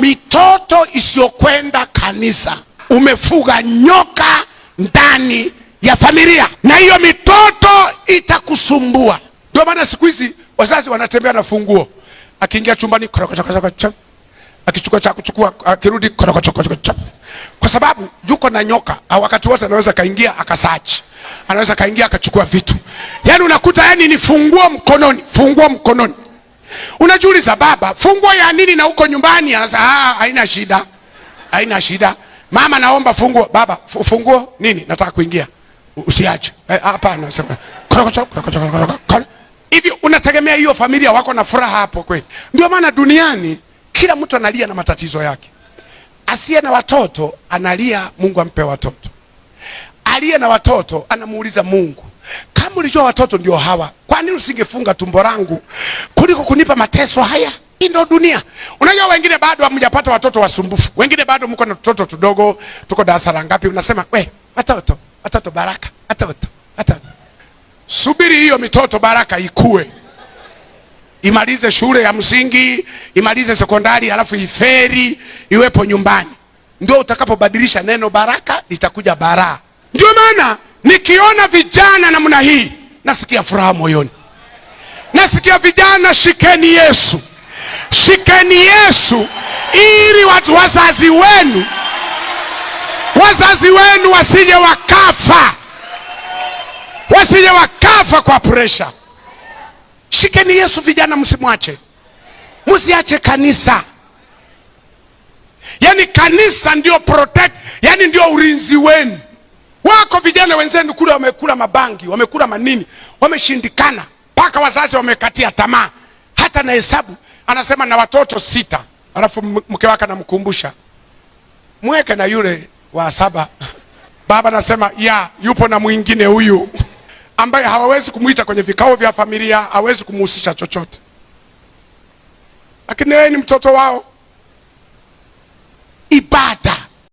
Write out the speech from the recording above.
mitoto isiyokwenda kanisa. Umefuga nyoka ndani ya familia, na hiyo mitoto itakusumbua. Ndio maana siku hizi wazazi wanatembea na funguo, akiingia chumbani akichukua cha kuchukua, akirudi kwa sababu yuko na nyoka. Au wakati wote anaweza kaingia akasachi, anaweza kaingia akachukua vitu. Yani unakuta yani ni funguo mkononi, funguo mkononi. Unajiuliza, baba, funguo ya nini na uko nyumbani? Anasema haina shida, haina shida. Mama, naomba funguo. Baba, funguo nini? Nataka kuingia. Usiache. Hapana, nasema hivi. Unategemea hiyo familia wako na furaha hapo kweli? Ndio maana duniani kila mtu analia na matatizo yake. Asiye na watoto analia Mungu ampe watoto. Aliye na watoto anamuuliza Mungu, kama ulijua watoto ndio hawa, kwa nini usingefunga tumbo langu kuliko kunipa mateso haya? Hii ndio dunia. Unajua wengine bado hamjapata watoto wasumbufu. Wengine bado mko na watoto tudogo, tuko darasa la ngapi? Unasema, watoto baraka, watoto. Subiri hiyo mitoto baraka ikue. Imalize shule ya msingi, imalize sekondari, halafu iferi, iwepo nyumbani. Ndio utakapobadilisha neno baraka litakuja baraa. Ndio maana nikiona vijana namna hii nasikia furaha moyoni. Nasikia vijana, shikeni Yesu. Shikeni Yesu ili wazazi wenu wasije wakafa. Wasije wakafa kwa pressure. Shikeni Yesu vijana, msimwache. Msiache kanisa. Yani kanisa ndio protect, yani ndio ulinzi wenu. Wako vijana wenzenu kule wamekula mabangi, wamekula manini, wameshindikana, mpaka wazazi wamekatia tamaa. Hata na hesabu anasema na watoto 6, alafu mke wake anamkumbusha, mweke na yule wa 7. Baba anasema yupo na mwingine huyu ambaye hawawezi kumuita kwenye vikao vya familia, hawezi kumuhusisha chochote, lakini yeye ni mtoto wao. Ibada